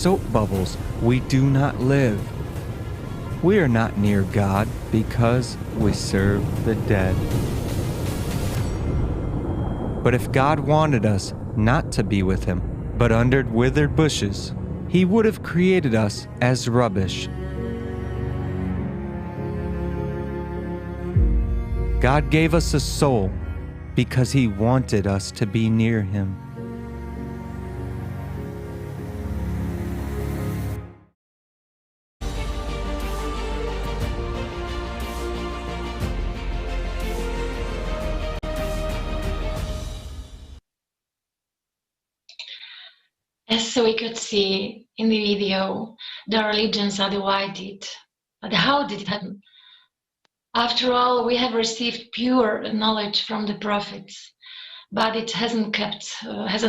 soap bubbles, we do not live. We are not near God because we serve the dead. But if God wanted us not to be with him, but under withered bushes, he would have created us as rubbish. God gave us a soul because he wanted us to be near him. As we could see in the video, the religions are divided. But how did it happen? After all, we have received pure knowledge from the prophets, but it hasn't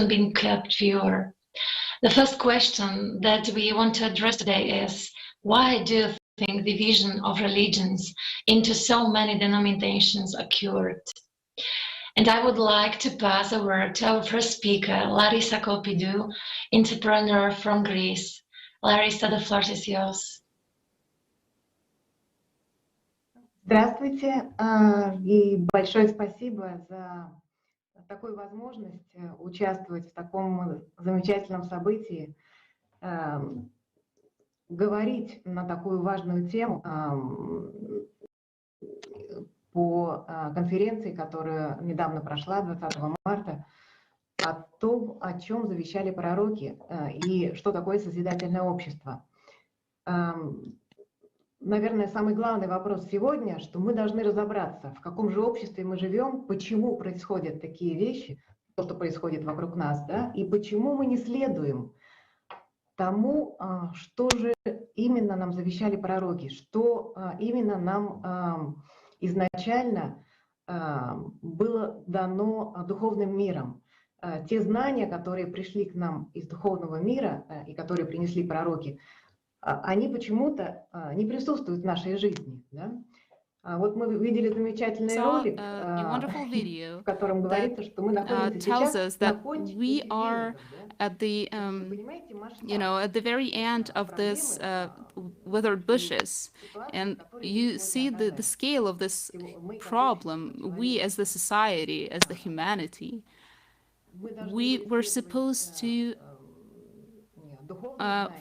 been kept pure. The first question that we want to address today is, why do you think the division of religions into so many denominations occurred? And I would like to pass the word to our first speaker, Larissa Kopidou, entrepreneur from Greece. Larissa, the floor is yours. Здравствуйте, и большое спасибо за такую возможность участвовать в таком замечательном событии, говорить на такую важную тему по конференции, которая недавно прошла, 20 марта, о том, о чем завещали пророки и что такое созидательное общество. Наверное, самый главный вопрос сегодня, что мы должны разобраться, в каком же обществе мы живем, почему происходят такие вещи, то, что происходит вокруг нас, да, и почему мы не следуем тому, что же именно нам завещали пророки, что именно нам изначально было дано духовным миром. Те знания, которые пришли к нам из духовного мира и которые принесли пророки, они почему-то не присутствуют в нашей жизни. Да? Вот мы видели замечательный ролик, в котором говорится, что мы находимся сейчас на кончике деревьев, at the at the very end of this withered bushes, and you see the scale of this problem. We as the society, as the humanity, we were supposed to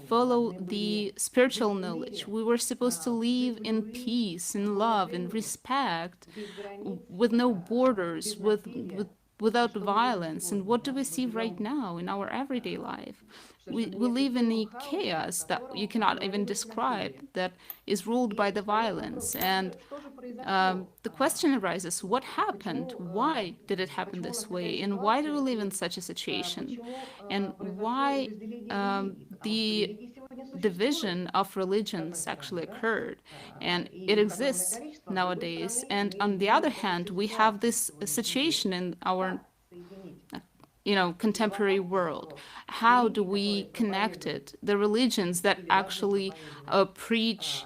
follow the spiritual knowledge. We were supposed to live in peace, in love, in respect, with no borders, without violence. And what do we see right now in our everyday life? We live in a chaos that you cannot even describe, that is ruled by the violence. And the question arises, what happened? Why did it happen this way? And why do we live in such a situation? And why the division of religions actually occurred? And it exists nowadays. And on the other hand, we have this situation in our contemporary world. How do we connect it? The religions that actually preach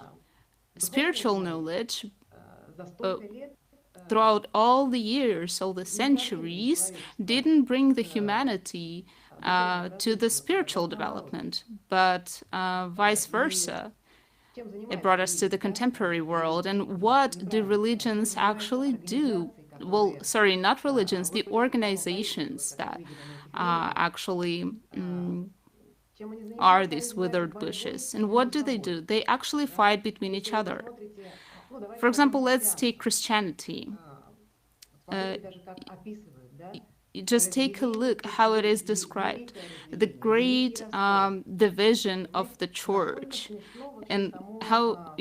spiritual knowledge throughout all the years, all the centuries, didn't bring the humanity to the spiritual development, but vice versa. It brought us to the contemporary world. And what do religions actually do? Well, sorry, not religions, the organizations that actually are these withered bushes. And what do? They actually fight between each other. For example, let's take Christianity. Just take a look how it is described. The great division of the church, and how,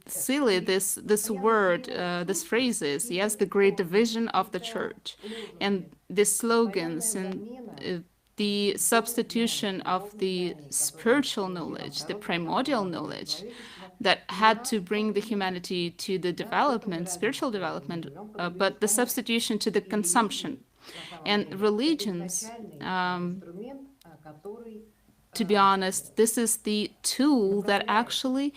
silly this word, this phrase is. Yes, the great division of the church. And the slogans and the substitution of the spiritual knowledge, the primordial knowledge, that had to bring the humanity to the development, spiritual development, but the substitution to the consumption. And religions, to be honest, this is the tool that actually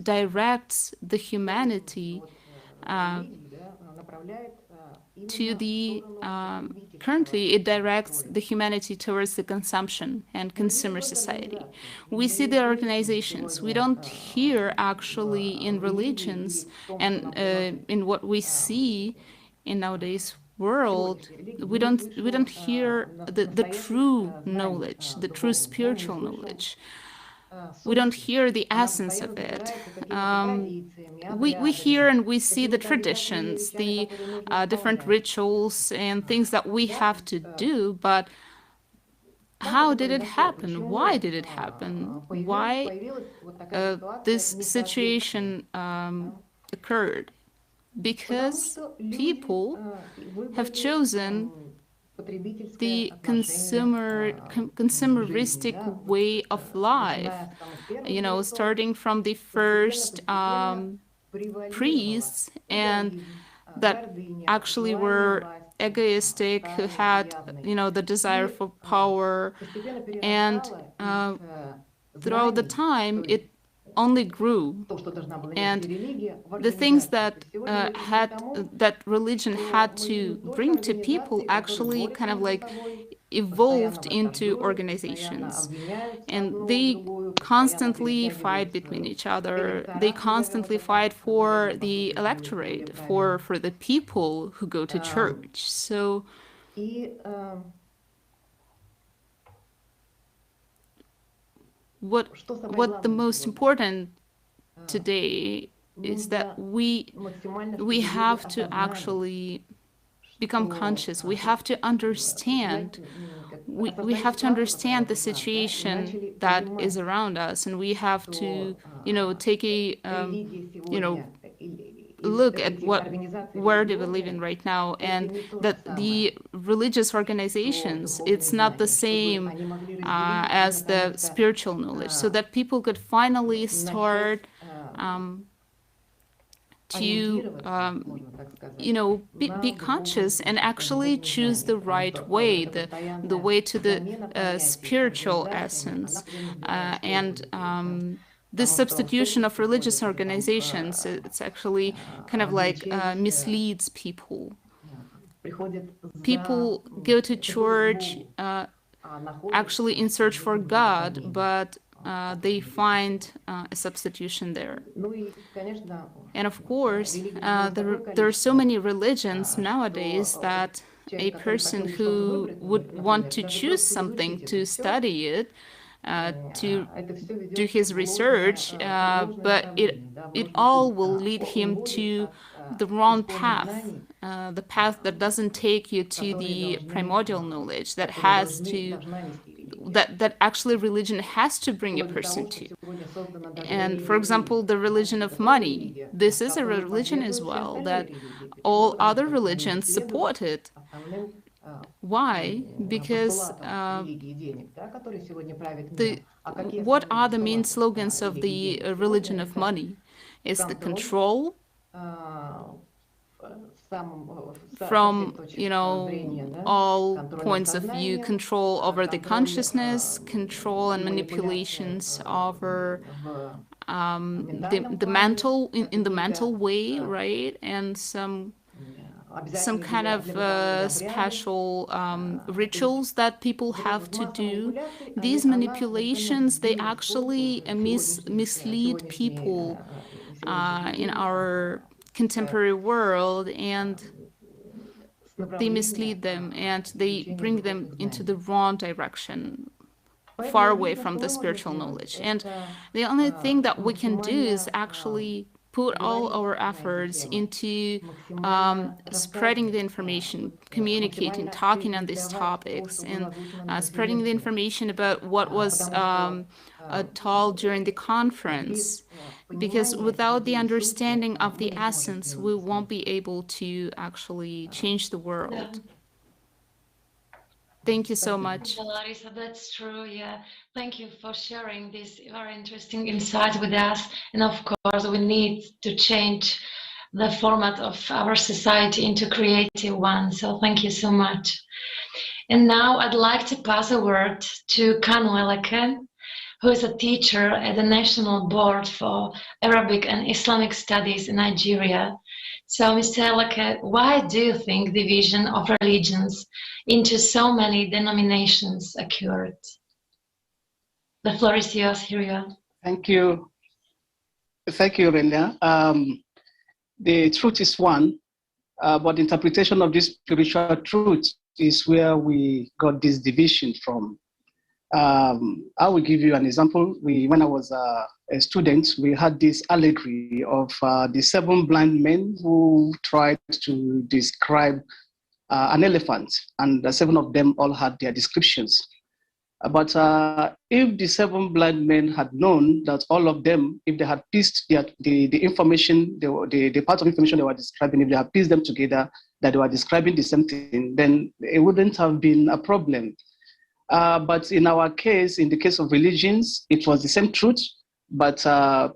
directs the humanity to the currently it directs the humanity towards the consumption and consumer society. We see the organizations. We don't hear actually in religions and in what we see in nowadays world, we don't hear the true knowledge, the true spiritual knowledge. We don't hear the essence of it. We hear and we see the traditions, the different rituals and things that we have to do, but how did it happen? Why did it happen? Why this situation occurred? Because people have chosen the consumeristic way of life, starting from the first priests, and that actually were egoistic, who had the desire for power, and throughout the time it only grew, and the things that that religion had to bring to people actually kind of like evolved into organizations, and they constantly fight between each other. They constantly fight for the electorate, for the people who go to church. So what the most important today is that we have to actually become conscious. We have to understand. We have to understand the situation that is around us, and we have to take a look at where do we live in right now, and that the religious organizations, it's not the same as the spiritual knowledge, so that people could finally start to be conscious and actually choose the right way, the way to the spiritual essence, and this substitution of religious organizations, it's actually kind of like misleads people. People go to church actually in search for God, but they find a substitution there. And of course, there are so many religions nowadays that a person who would want to choose something to study it, to do his research, but it all will lead him to the wrong path, the path that doesn't take you to the primordial knowledge that has to, that actually religion has to bring a person to. And for example, the religion of money, this is a religion as well that all other religions support it. Why? Because what are the main slogans of the religion of money? It's the control from all points of view, control over the consciousness, control and manipulations over the mental, in the mental way, right? And some kind of special rituals that people have to do. These manipulations, they actually mislead people in our contemporary world, and they mislead them and they bring them into the wrong direction, far away from the spiritual knowledge. And the only thing that we can do is actually put all our efforts into spreading the information, communicating, talking on these topics, and spreading the information about what was taught during the conference. Because without the understanding of the essence, we won't be able to actually change the world. Thank you so much. Larissa, that's true. Yeah, thank you for sharing this very interesting insights with us. And of course, we need to change the format of our society into creative one. So thank you so much. And now I'd like to pass a word to Kanu Eleke, who is a teacher at the National Board for Arabic and Islamic Studies in Nigeria. So, Mr. Ellicott, why do you think division of religions into so many denominations occurred? The floor is yours, Hyria. Thank you. Thank you, Renia. The truth is one, but interpretation of this spiritual truth is where we got this division from. I will give you an example. When I was a student, we had this allegory of the 7 blind men who tried to describe an elephant, and the 7 of them all had their descriptions. But if the 7 blind men had known that all of them, if they had pieced the information, the part of information they were describing, if they had pieced them together, that they were describing the same thing, then it wouldn't have been a problem. But in our case, in the case of religions, it was the same truth, but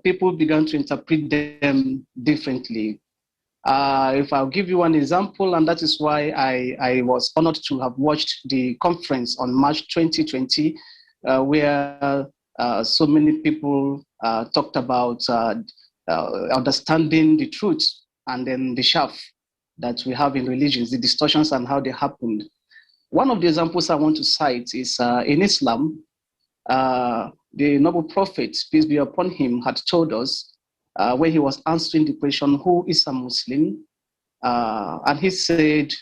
people began to interpret them differently. If I'll give you one example, and that is why I was honored to have watched the conference on March 2020, where so many people talked about understanding the truth and then the chaff that we have in religions, the distortions and how they happened. One of the examples I want to cite is in Islam, the noble prophet, peace be upon him, had told us when he was answering the question, who is a Muslim? And he said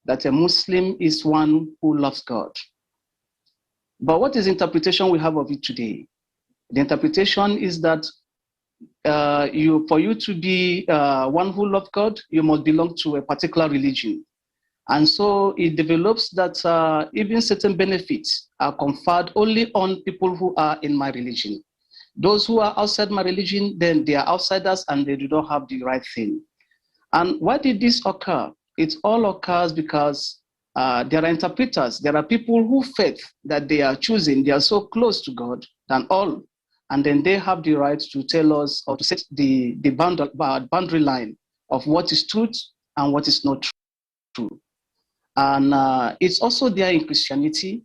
that a Muslim is one who loves God. But what is the interpretation we have of it today? The interpretation is that for you to be one who loves God, you must belong to a particular religion. And so it develops that even certain benefits are conferred only on people who are in my religion. Those who are outside my religion, then they are outsiders and they do not have the right thing. And why did this occur? It all occurs because there are interpreters. There are people who faith that they are choosing. They are so close to God than all. And then they have the right to tell us or to set the boundary line of what is truth and what is not true. And it's also there in Christianity.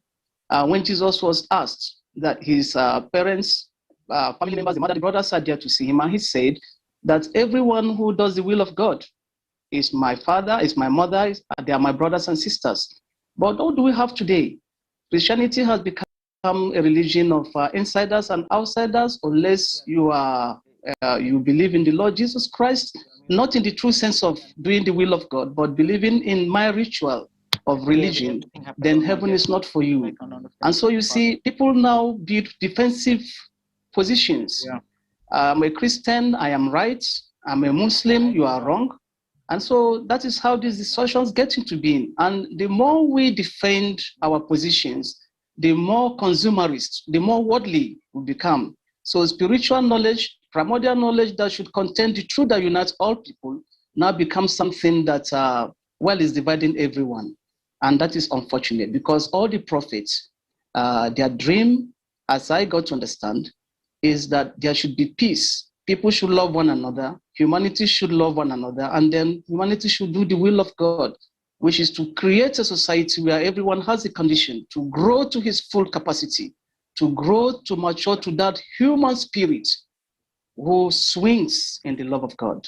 When Jesus was asked that his parents, family members, the mother, the brothers are there to see him, and he said that everyone who does the will of God is my father, is my mother, they are my brothers and sisters. But what do we have today? Christianity has become a religion of insiders and outsiders, unless you believe in the Lord Jesus Christ, not in the true sense of doing the will of God, but believing in my ritual of religion, then heaven is not for you. And so you see, people now build defensive positions. I'm a Christian, I am right. I'm a Muslim, you are wrong. And so that is how these discussions get into being. And the more we defend our positions, the more consumerist, the more worldly we become. So spiritual knowledge, primordial knowledge that should contain the truth that unites all people, now becomes something that, is dividing everyone. And that is unfortunate, because all the prophets, their dream, as I got to understand, is that there should be peace. People should love one another. Humanity should love one another. And then humanity should do the will of God, which is to create a society where everyone has a condition to grow to his full capacity, to grow, to mature to that human spirit who swings in the love of God.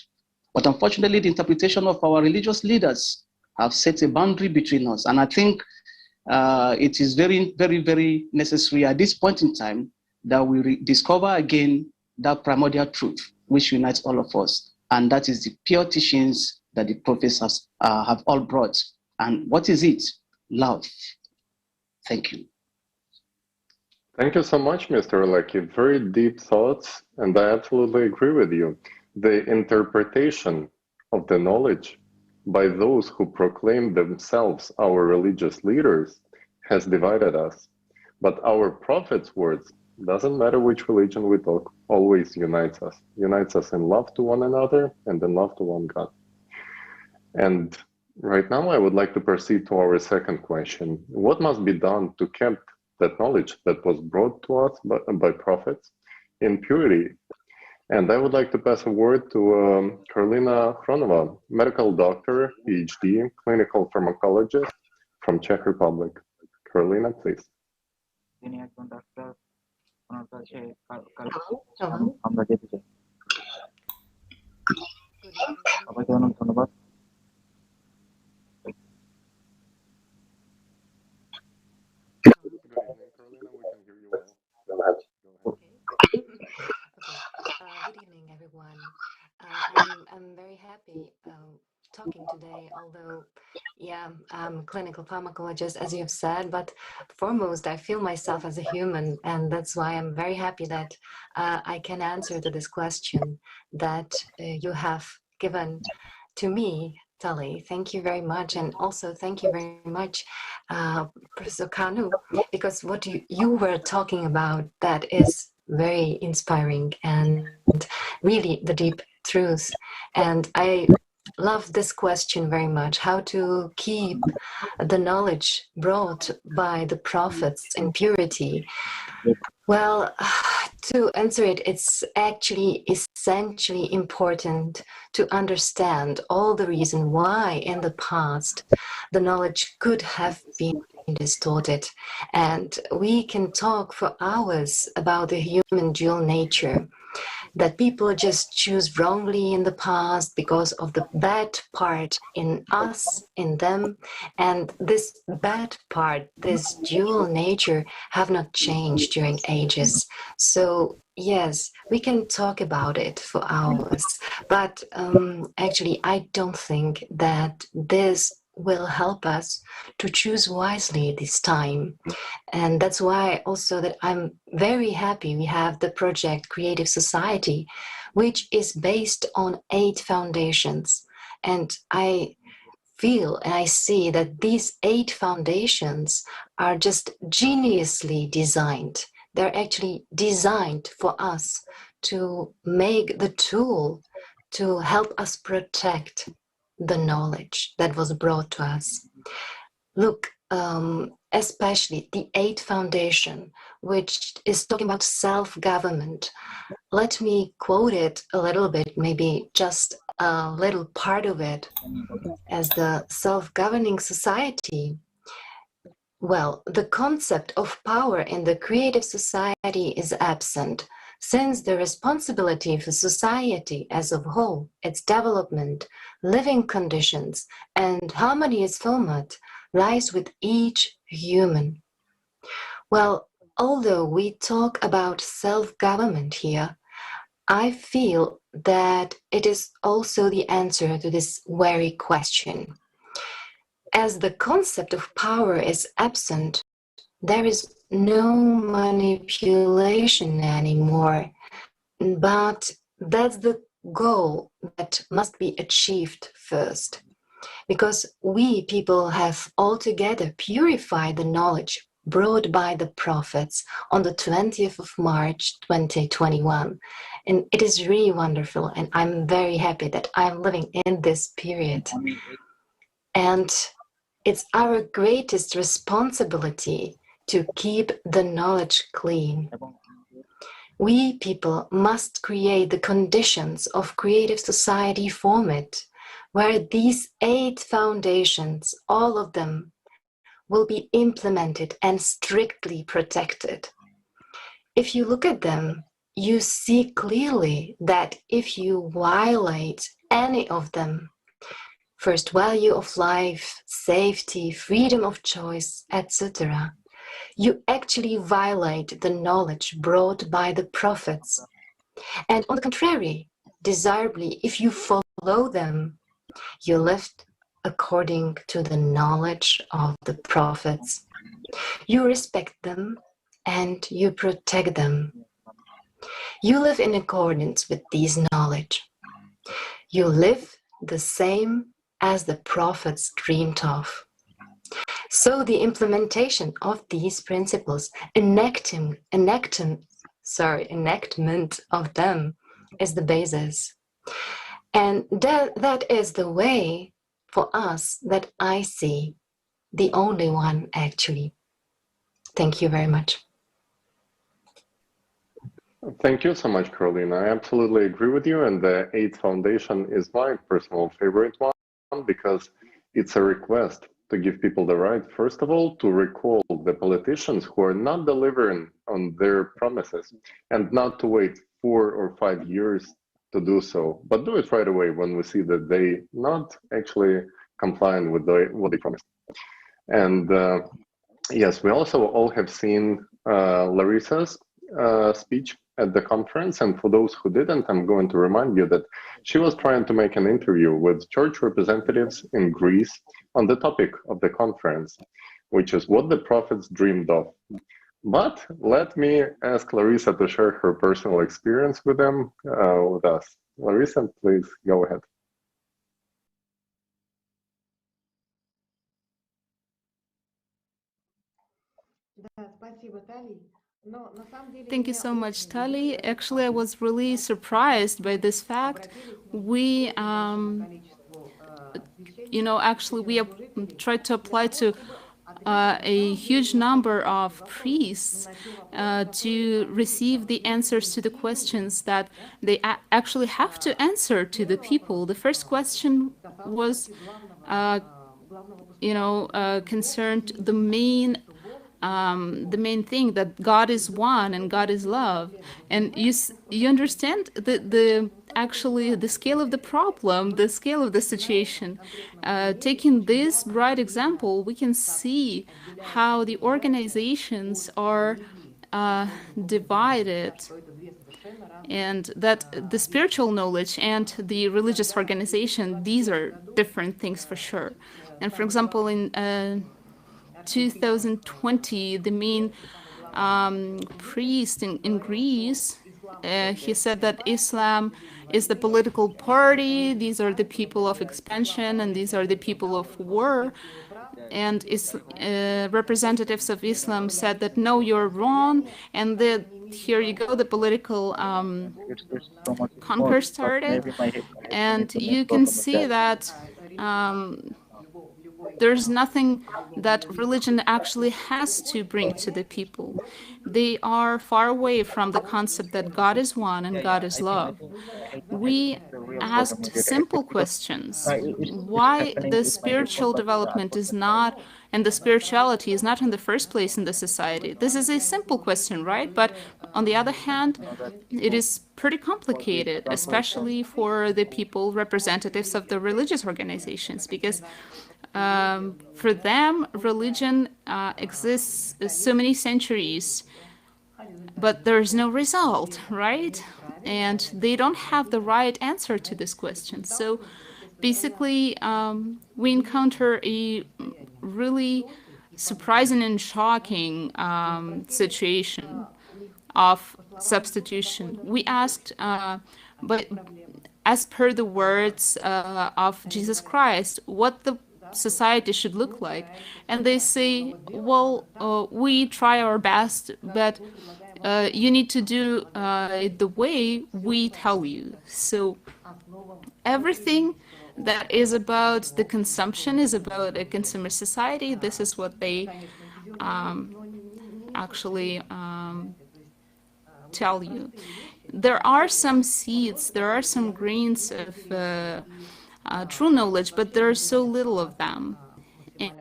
But unfortunately, the interpretation of our religious leaders have set a boundary between us. And I think it is very, very, very necessary at this point in time that we discover again that primordial truth which unites all of us. And that is the pure teachings that the prophets have all brought. And what is it? Love. Thank you. Thank you so much, Mr. Lecky. Very deep thoughts, and I absolutely agree with you. The interpretation of the knowledge by those who proclaim themselves our religious leaders has divided us. But our prophet's words, doesn't matter which religion we talk, always unites us in love to one another and in love to one God. And right now I would like to proceed to our second question. What must be done to keep that knowledge that was brought to us by prophets in purity? And I would like to pass a word to Karolina Hronova, medical doctor, PhD, clinical pharmacologist from Czech Republic. Karolina, please. আমরা যেতে চাই সবাইকে I'm very happy talking today, although, yeah, I'm a clinical pharmacologist, as you've said, but foremost, I feel myself as a human, and that's why I'm very happy that I can answer to this question that you have given to me, Tali. Thank you very much, and also thank you very much, Professor Kanu, because what you were talking about, that is very inspiring and really the deep truth. And I love this question very much, how to keep the knowledge brought by the prophets in purity. Well, to answer it, it's actually essentially important to understand all the reason why in the past the knowledge could have been distorted. And we can talk for hours about the human dual nature, that people just choose wrongly in the past because of the bad part in us, in them, and this bad part, this dual nature, have not changed during ages. So yes, we can talk about it for hours, but actually I don't think that this will help us to choose wisely this time. And that's why also that I'm very happy we have the project Creative Society, which is based on 8 foundations. And I feel and I see that these 8 foundations are just geniusly designed. They're actually designed for us to make the tool to help us protect the knowledge that was brought to us. Look, especially the 8th foundation, which is talking about self-government. Let me quote it a little bit, maybe just a little part of it, as the self-governing society. Well, the concept of power in the creative society is absent, since the responsibility for society as a whole, its development, living conditions, and harmonious format lies with each human. Well, although we talk about self-government here, I feel that it is also the answer to this very question. As the concept of power is absent, there is no manipulation anymore, but that's the goal that must be achieved first, because we people have altogether purified the knowledge brought by the prophets on the 20th of March 2021, and it is really wonderful, and I'm very happy that I'm living in this period. And it's our greatest responsibility to keep the knowledge clean. We people must create the conditions of creative society format, where these 8 foundations, all of them, will be implemented and strictly protected. If you look at them, you see clearly that if you violate any of them, first value of life, safety, freedom of choice, etc., you actually violate the knowledge brought by the prophets. And on the contrary, desirably, if you follow them, you live according to the knowledge of the prophets. You respect them and you protect them. You live in accordance with these knowledge. You live the same as the prophets dreamed of. So the implementation of these principles, enactment of them is the basis. And that is the way for us that I see, the only one actually. Thank you very much. Thank you so much, Carolina. I absolutely agree with you. And the 8th foundation is my personal favorite one because it's a request to give people the right, first of all, to recall the politicians who are not delivering on their promises and not to wait 4 or 5 years to do so, but do it right away when we see that they not actually complying with what they promised. And yes, we also all have seen Larissa's speech at the conference. And for those who didn't, I'm going to remind you that she was trying to make an interview with church representatives in Greece on the topic of the conference, which is what the prophets dreamed of. But let me ask Larissa to share her personal experience with them, with us. Larissa, please go ahead. Thank you so much, Tali. Actually, I was really surprised by this fact. We, actually, we tried to apply to a huge number of priests to receive the answers to the questions that they actually have to answer to the people. The first question was, concerned the main thing, that God is one and God is love. And you understand actually the scale of the problem, the scale of the situation. Taking this bright example, we can see how the organizations are divided, and that the spiritual knowledge and the religious organization, these are different things for sure. And for example, in 2020, the main priest in Greece, he said that Islam is the political party, these are the people of expansion, and these are the people of war. And representatives of Islam said that, no, you're wrong, and here you go, the political conquer started. And you can see that there's nothing that religion actually has to bring to the people. They are far away from the concept that God is one and God is love. We asked simple questions. Why the spiritual development is not, and the spirituality is not in the first place in the society? This is a simple question, right? But on the other hand, it is pretty complicated, especially for the people, representatives of the religious organizations, because for them, religion exists so many centuries, but there's no result, right? And they don't have the right answer to this question. So basically, we encounter a really surprising and shocking situation of substitution. We asked, but as per the words of Jesus Christ, what the society should look like. And they say, well, we try our best, but you need to do it the way we tell you. So everything that is about the consumption is about a consumer society. This is what they actually tell you. There are some seeds, there are some grains of true knowledge, but there are so little of them. And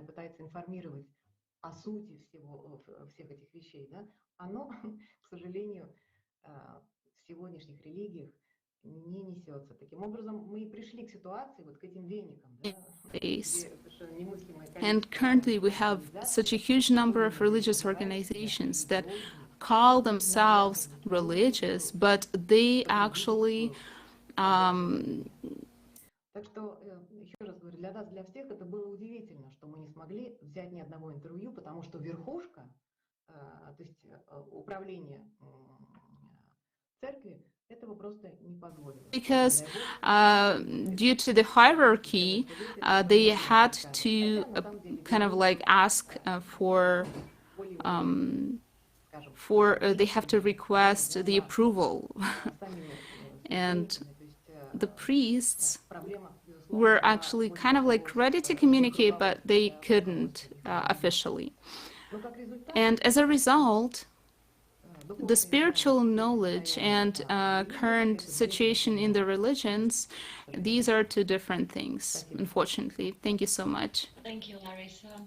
currently we have such a huge number of religious organizations that call themselves religious, but they actually Так что, еще раз говорю, для нас, для всех это было удивительно, что мы не смогли взять ни одного интервью, потому что верхушка, то есть управление церкви, этого просто не позволило. Because due to the hierarchy, they had to kind of like ask they have to request the approval. And the priests were actually kind of like ready to communicate, but they couldn't officially. And as a result, the spiritual knowledge and current situation in the religions, these are two different things, unfortunately. Thank you so much. Thank you, Larissa,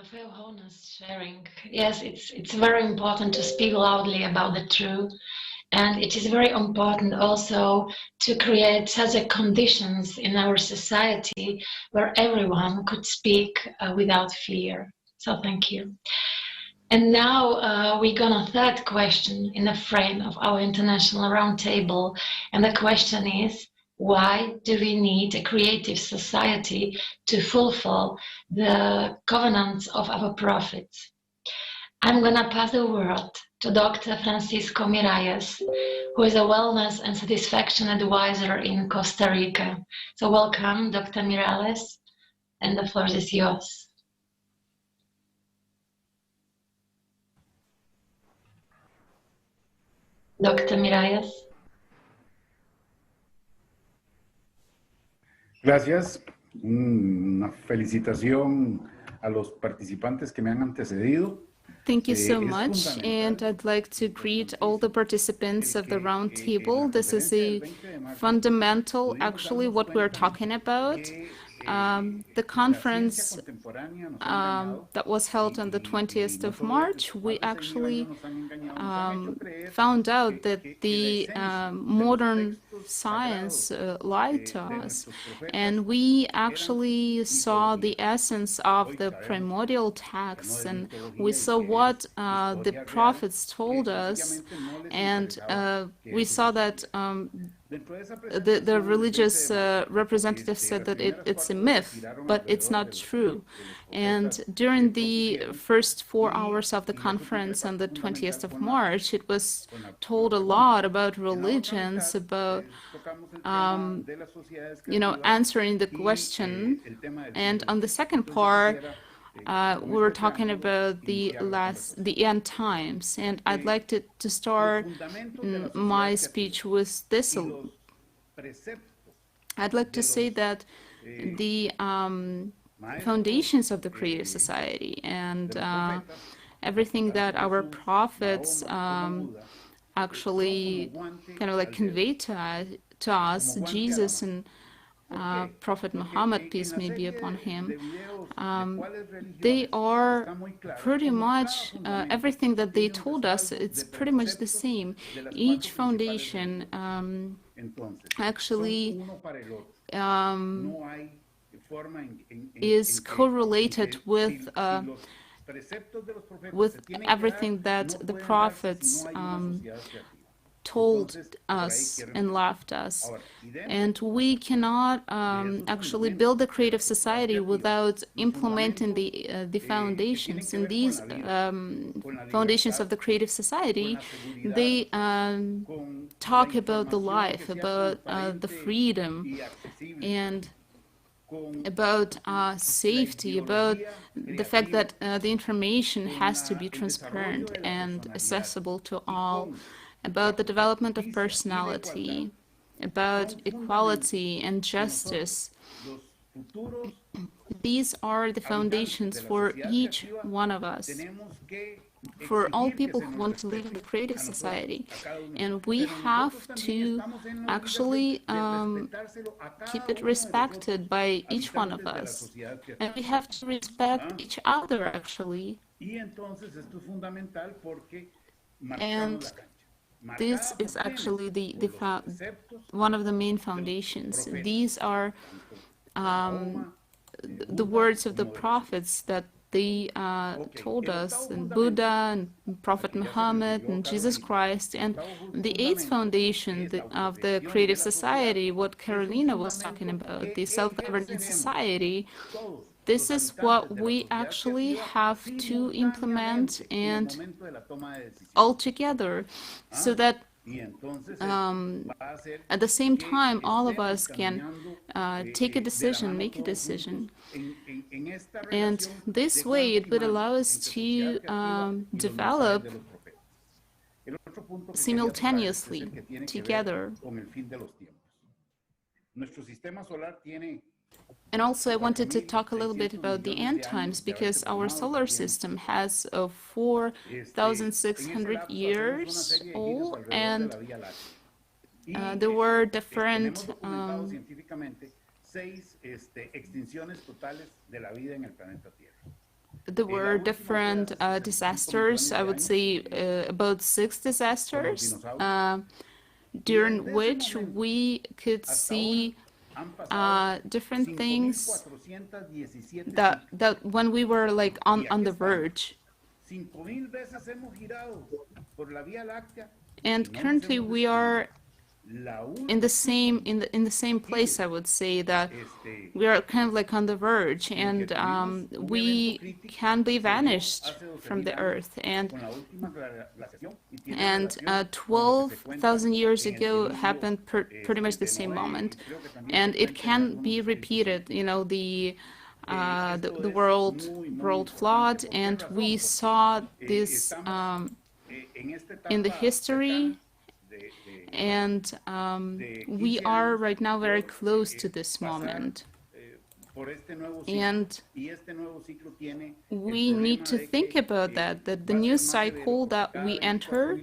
for your honest sharing. Yes, it's very important to speak loudly about the truth. And it is very important also to create such a conditions in our society where everyone could speak without fear. So thank you. And now we're gonna third question in the frame of our international roundtable, and the question is, why do we need a creative society to fulfill the covenants of our prophets? I'm gonna pass the word to Dr. Francisco Miralles, who is a wellness and satisfaction advisor in Costa Rica. So welcome, Dr. Miralles, and the floor is yours. Dr. Miralles. Gracias. Una felicitación a los participantes que me han antecedido. Thank you so much, and I'd like to greet all the participants of the round table. This is a fundamental, actually, what we're talking about. The conference that was held on the 20th of March, we actually found out that the modern science lied to us, and we actually saw the essence of the primordial texts, and we saw what the prophets told us, and we saw that the religious representatives said that it's a myth, but it's not true. And during the first 4 hours of the conference on the 20th of March, it was told a lot about religions, about answering the question. And on the second part, we were talking about the end times, and I'd like to start my speech with this. I'd like to say that the foundations of the creative society and everything that our prophets actually kind of like conveyed to us, Jesus and Prophet Muhammad, peace may be upon him, they are pretty much, everything that they told us, it's pretty much the same. Each foundation actually is correlated with everything that the prophets told us and left us. And we cannot actually build a creative society without implementing the foundations. And these foundations of the creative society, they talk about the life, about the freedom, and about safety, about the fact that the information has to be transparent and accessible to all, about the development of personality, about equality and justice. These are the foundations for each one of us, for all people who want to live in a creative society. And we have to actually keep it respected by each one of us. And we have to respect each other, actually. And this is actually one of the main foundations. These are the words of the prophets that they told us, and Buddha, and Prophet Muhammad, and Jesus Christ. And the eighth foundation of the creative society, what Carolina was talking about, the self-governing society, this is what we actually have to implement and all together, so that at the same time, all of us can take a decision, make a decision. And this way, it would allow us to develop simultaneously together. And also, I wanted to talk a little bit about the end times, because our solar system has 4,600 years old, and there were different disasters. I would say about 6 disasters, during which we could see different things that when we were like on the verge. 5.000 veces hemos girado por la Vía Láctea And y no nos currently hemos we detenido. are La in the same place, I would say, that we are kind of like on the verge, and we can be vanished from the earth. And 12,000 years ago happened pretty much the same moment, and it can be repeated. You know, the world flood, and we saw this in the history. And we are right now very close to this moment. And we need to think about that the new cycle that we enter,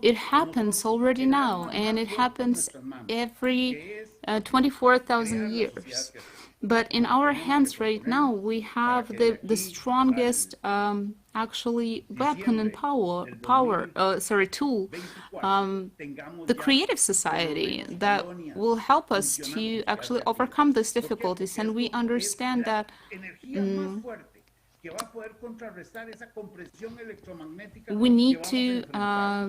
it happens already now, and it happens every 24,000 years. But in our hands right now, we have the strongest actually weapon and tool, the creative society that will help us to actually overcome these difficulties. And we understand that we need to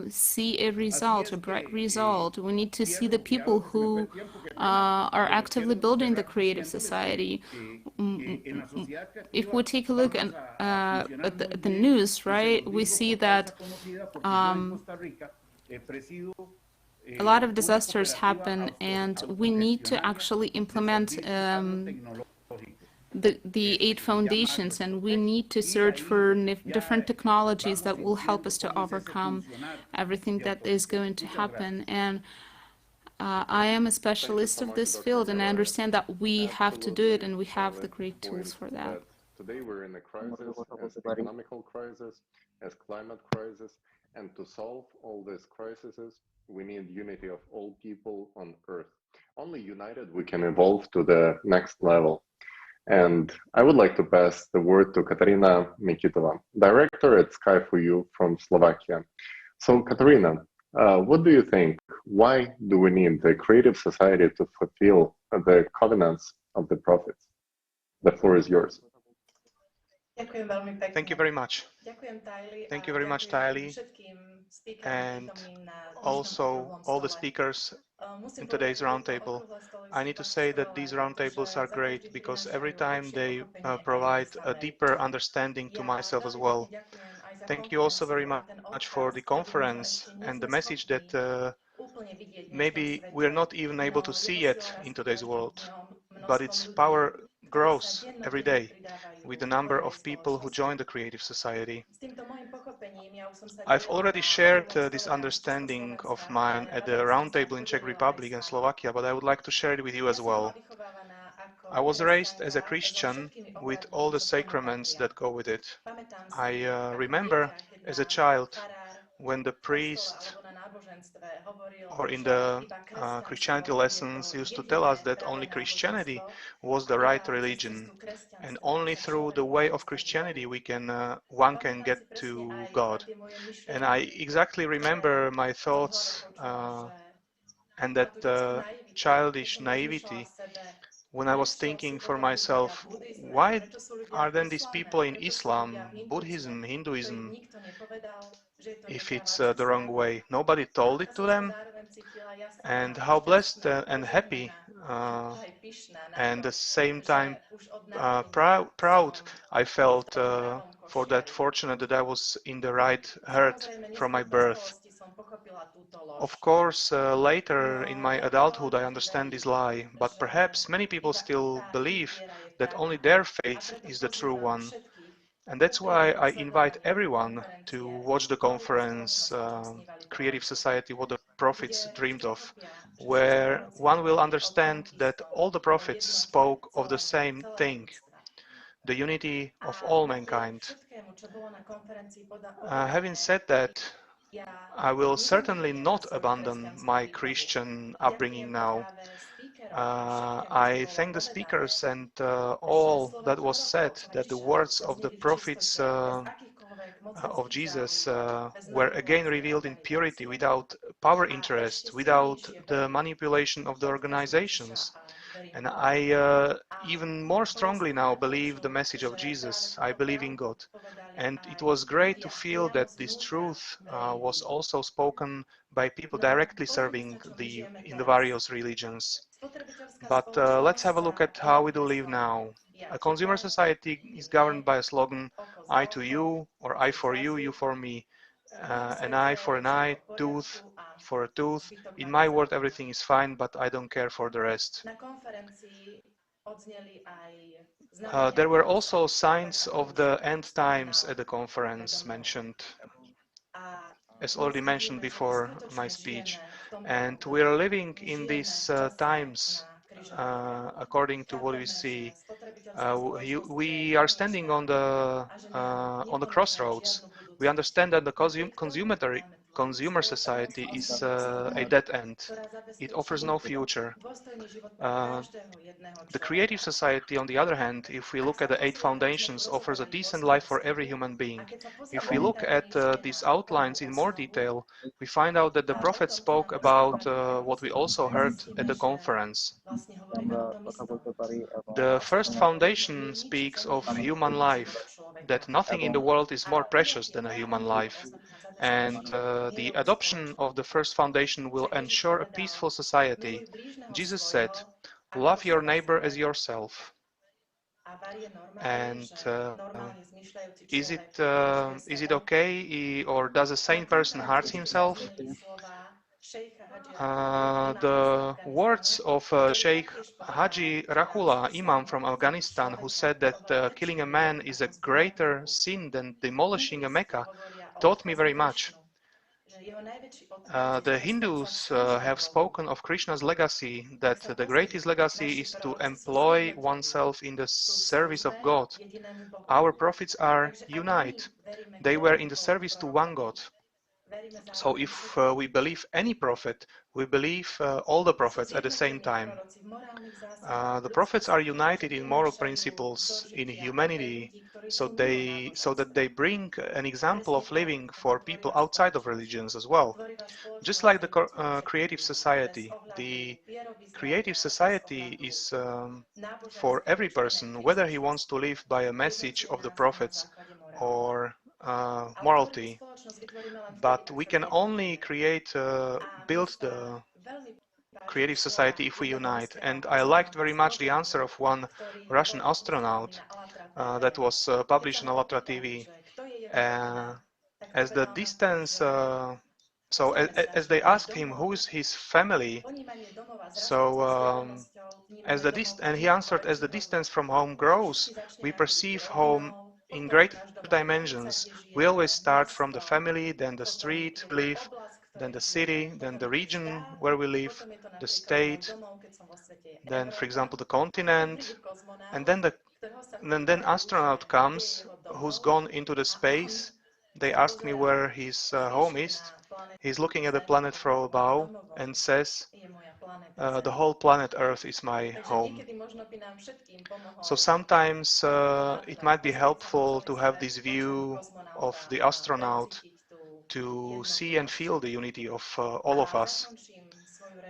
see a result, a bright result. We need to see the people who are actively building the creative society. If we take a look at the news, right, we see that a lot of disasters happen, and we need to actually implement the 8 foundations, and we need to search for different technologies that will help us to overcome everything that is going to happen. And I am a specialist of this field, and I understand that we have to do it, and we have the great tools for that. Today we're in a crisis, as economical crisis, as climate crisis, and to solve all these crises, we need unity of all people on Earth. Only united we can evolve to the next level. And I would like to pass the word to Katarina Mikitova, director at Sky4U from Slovakia. So, Katarina, what do you think? Why do we need the creative society to fulfill the covenants of the prophets? The floor is yours. Thank you very much. Thank you very much, Tylee, and also all the speakers in today's roundtable. I need to say that these roundtables are great because every time they provide a deeper understanding to myself as well. Thank you also very much for the conference and the message that maybe we're not even able to see yet in today's world, but its power grows every day with the number of people who join the creative society. I've already shared this understanding of mine at the roundtable in Czech Republic and Slovakia, but I would like to share it with you as well. I was raised as a Christian with all the sacraments that go with it. I remember as a child when the priest or in the Christianity lessons used to tell us that only Christianity was the right religion, and only through the way of Christianity one can get to God. And I exactly remember my thoughts and that childish naivety when I was thinking for myself, why are then these people in Islam, Buddhism, Hinduism, if it's the wrong way? Nobody told it to them. And how blessed and happy and at the same time proud I felt for that fortunate that I was in the right heart from my birth. Of course, later in my adulthood I understand this lie, but perhaps many people still believe that only their faith is the true one. And that's why I invite everyone to watch the conference, Creative Society, What the Prophets Dreamed of, where one will understand that all the prophets spoke of the same thing, the unity of all mankind. Having said that, I will certainly not abandon my Christian upbringing now. I thank the speakers and all that was said, that the words of the prophets of Jesus were again revealed in purity, without power interest, without the manipulation of the organizations. And I even more strongly now believe the message of Jesus. I believe in God. And it was great to feel that this truth was also spoken by people directly serving in the various religions. But let's have a look at how we do live now. A consumer society is governed by a slogan, I to you, or I for you, you for me. An eye for an eye, tooth for a tooth. In my world, everything is fine, but I don't care for the rest. There were also signs of the end times at the conference mentioned, as already mentioned before my speech. And we are living in these times according to what we see. We are standing on the crossroads. We understand that the consumer society is a dead end. It offers no future. The creative society, on the other hand, if we look at the 8 foundations, offers a decent life for every human being. If we look at these outlines in more detail, we find out that the prophet spoke about what we also heard at the conference. The first foundation speaks of human life, that nothing in the world is more precious than a human life. And the adoption of the first foundation will ensure a peaceful society. Jesus said, love your neighbor as yourself. And is it okay, or does a sane person hurt himself? The words of Sheikh Haji Rahullah, Imam from Afghanistan, who said that killing a man is a greater sin than demolishing a Mecca, taught me very much. The Hindus have spoken of Krishna's legacy, that the greatest legacy is to employ oneself in the service of God. Our prophets are unite. They were in the service to one God. So if we believe any prophet, we believe all the prophets at the same time. The prophets are united in moral principles, in humanity, so that they bring an example of living for people outside of religions as well. Just like the creative society. The creative society is for every person, whether he wants to live by a message of the prophets or morality. But we can only build the creative society if we unite. And I liked very much the answer of one Russian astronaut that was published on Alatra TV. As the distance, as they asked him who is his family, and he answered, as the distance from home grows, we perceive home in greater dimensions. We always start from the family, then the street we live, then the city, then the region where we live, the state, then, for example, the continent, and then astronaut comes who's gone into the space. They ask me where his home is. He's looking at the planet from above and says, the whole planet Earth is my home. So sometimes it might be helpful to have this view of the astronaut, to see and feel the unity of all of us.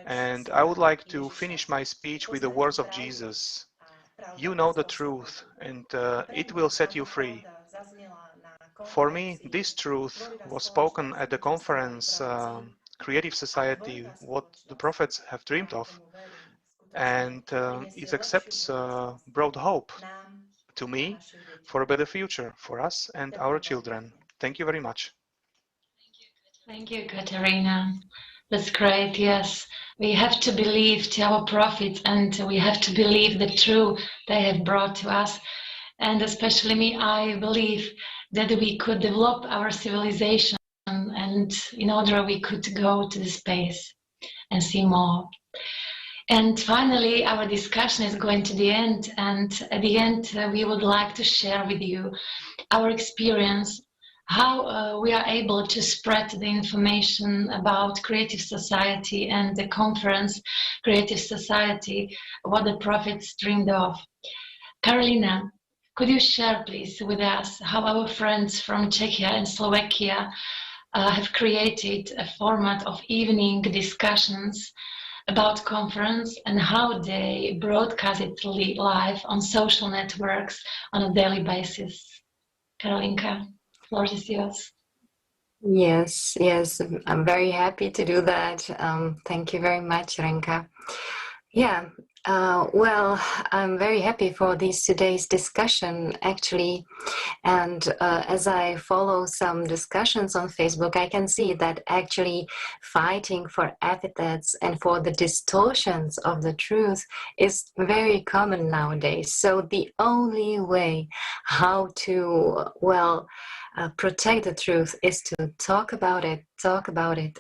And I would like to finish my speech with the words of Jesus. You know the truth, and it will set you free. For me, this truth was spoken at the conference, Creative Society, what the prophets have dreamed of. And it accepts broad hope to me for a better future for us and our children. Thank you very much. Thank you, Katerina. That's great. Yes, we have to believe to our prophets, and we have to believe the truth they have brought to us. And especially me, I believe that we could develop our civilization, and in order we could go to the space and see more. And finally, our discussion is going to the end. And at the end, we would like to share with you our experience, how we are able to spread the information about Creative Society and the conference Creative Society, what the prophets dreamed of. Karolina, could you share, please, with us how our friends from Czechia and Slovakia have created a format of evening discussions about conference and how they broadcast it live on social networks on a daily basis. Karolinka, floor is yours. Yes, yes, I'm very happy to do that. Thank you very much, Renka. Yeah, well, I'm very happy for today's discussion, actually. And as I follow some discussions on Facebook, I can see that actually fighting for epithets and for the distortions of the truth is very common nowadays. So the only way how to, well, protect the truth is to talk about it,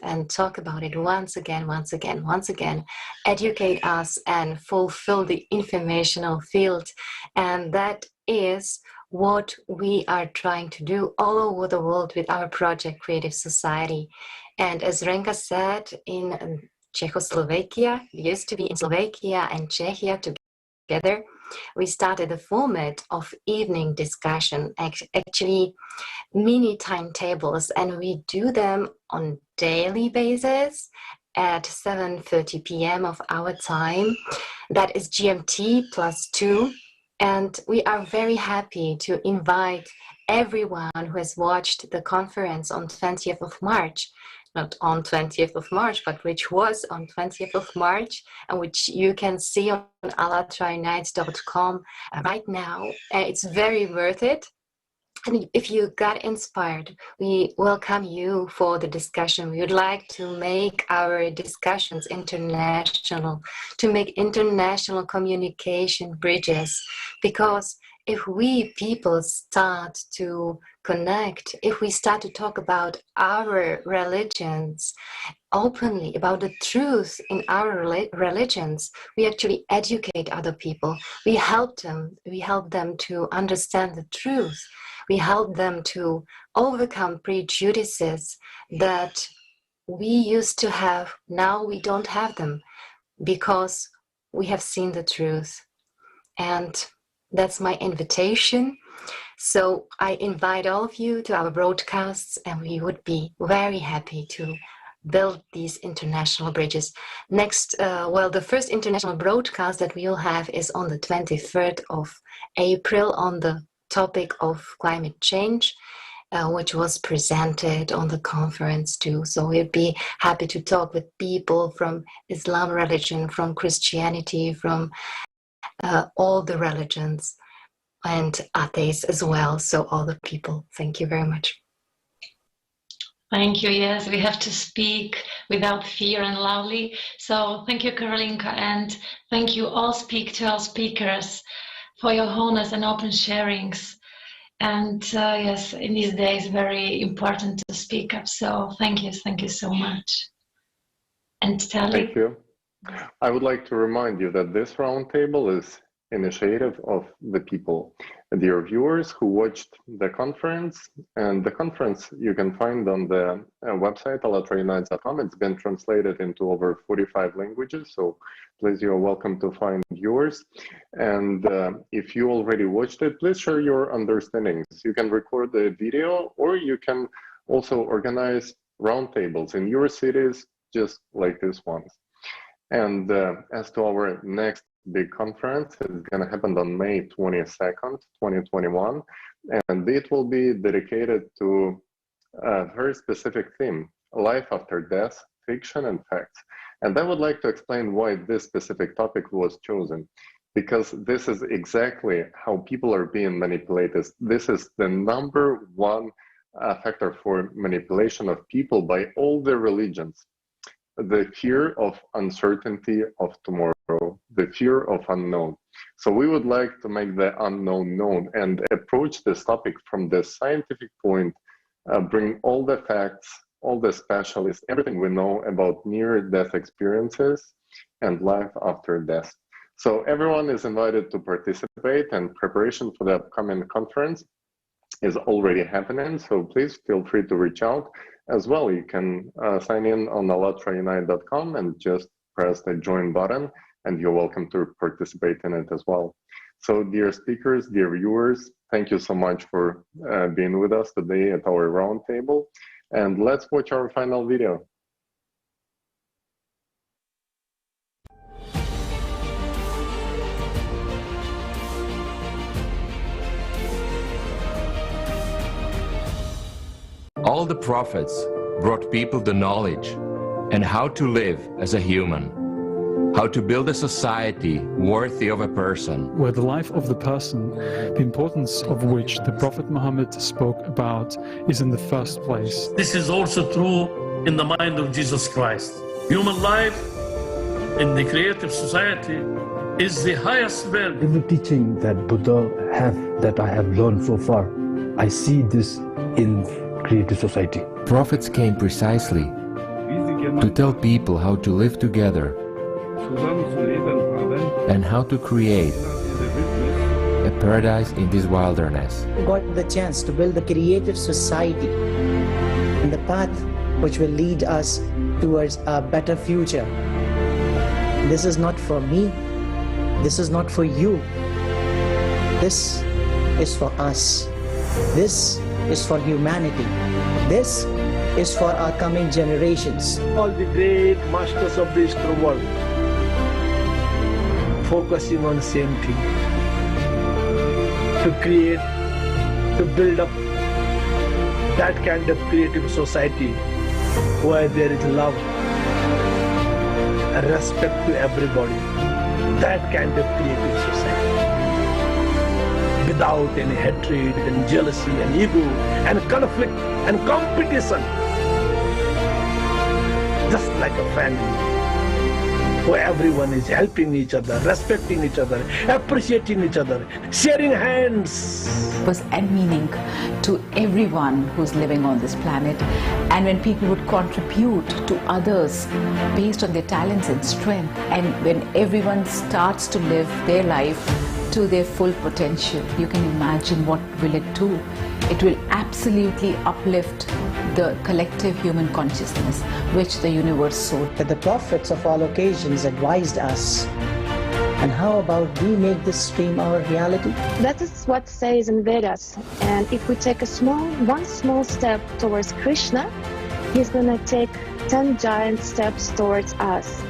and talk about it once again, educate us and fulfill the informational field. And that is what we are trying to do all over the world with our project Creative Society. And as Renka said, in Czechoslovakia, we used to be in Slovakia and Czechia together, we started a format of evening discussion, actually mini timetables, and we do them on daily basis at 7:30 p.m. of our time. That is GMT +2. And we are very happy to invite everyone who has watched the conference on 20th of March, not on 20th of March, but which was on 20th of March, and which you can see on alatraunites.com right now. It's very worth it. And if you got inspired, we welcome you for the discussion. We would like to make our discussions international, to make international communication bridges, because if we people start to connect, if we start to talk about our religions openly, about the truth in our religions, we actually educate other people. We help them to understand the truth. We help them to overcome prejudices that we used to have. Now we don't have them because we have seen the truth. And that's my invitation. So I invite all of you to our broadcasts, and we would be very happy to build these international bridges. Next, the first international broadcast that we'll have is on the 23rd of April on the topic of climate change, which was presented on the conference too. So we'd be happy to talk with people from Islam religion, from Christianity, from all the religions, and atheists as well. So all the people. Thank you very much. Thank you. Yes, we have to speak without fear and loudly. So thank you, Karolinka, and thank you all speakers for your wholeness and open sharings. And yes, in these days, very important to speak up. So thank you so much. And Tali. Thank you. I would like to remind you that this roundtable is initiative of the people, dear viewers who watched the conference. And the conference you can find on the website alatraunites.com. It's been translated into over 45 languages, so please, you're welcome to find yours. And if you already watched it, please share your understandings. You can record the video, or you can also organize roundtables in your cities, just like this one. And as to our next big conference, it's going to happen on May 22nd, 2021, and it will be dedicated to a very specific theme: life after death, fiction and facts. And I would like to explain why this specific topic was chosen, because this is exactly how people are being manipulated. This is the number one factor for manipulation of people by all the religions. The fear of uncertainty of tomorrow, the fear of unknown. So we would like to make the unknown known and approach this topic from the scientific point, bring all the facts, all the specialists, everything we know about near-death experiences and life after death. So everyone is invited to participate, and preparation for the upcoming conference is already happening. So please feel free to reach out. As well, you can sign in on alatraunites.com and just press the join button, and you're welcome to participate in it as well. So dear speakers, dear viewers, thank you so much for being with us today at our roundtable. And let's watch our final video. All the prophets brought people the knowledge and how to live as a human, how to build a society worthy of a person. Where the life of the person, the importance of which the Prophet Muhammad spoke about, is in the first place. This is also true in the mind of Jesus Christ. Human life in the creative society is the highest value. Every teaching that Buddha that I have learned so far, I see this in creative society. Prophets came precisely to tell people how to live together and how to create a paradise in this wilderness. Got the chance to build a creative society and the path which will lead us towards a better future. This is not for me. This is not for you. This is for us. This is for humanity. This is for our coming generations. All the great masters of the Eastern world focusing on the same thing. To create, to build up that kind of creative society where there is love and respect to everybody. That kind of creative society. Without any hatred and jealousy and ego and conflict and competition. Just like a family where everyone is helping each other, respecting each other, appreciating each other, sharing hands. Was and meaning to everyone who's living on this planet, and when people would contribute to others based on their talents and strength, and when everyone starts to live their life to their full potential, you can imagine what will it do. It will absolutely uplift the collective human consciousness which the universe sought. That the prophets of all occasions advised us. And how about we make this stream our reality? That is what says in Vedas. And if we take one small step towards Krishna, he's gonna take 10 giant steps towards us.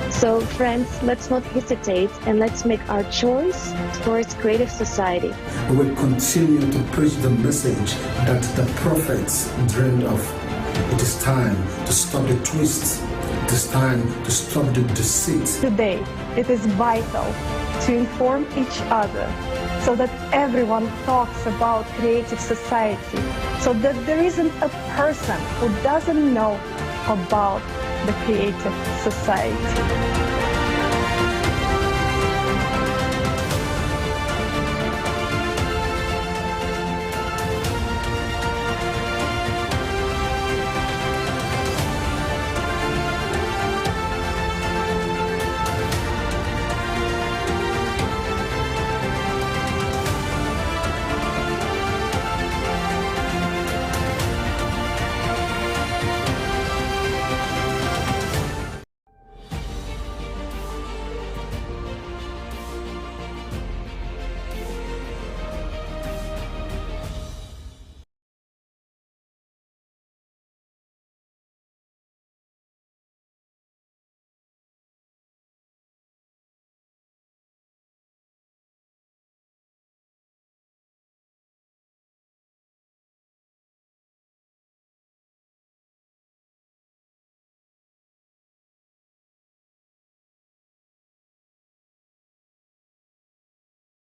So friends, let's not hesitate and let's make our choice towards creative society. We will continue to preach the message that the prophets dreamed of. It is time to stop the twists. It is time to stop the deceit. Today, it is vital to inform each other so that everyone talks about creative society, so that there isn't a person who doesn't know about the creative society.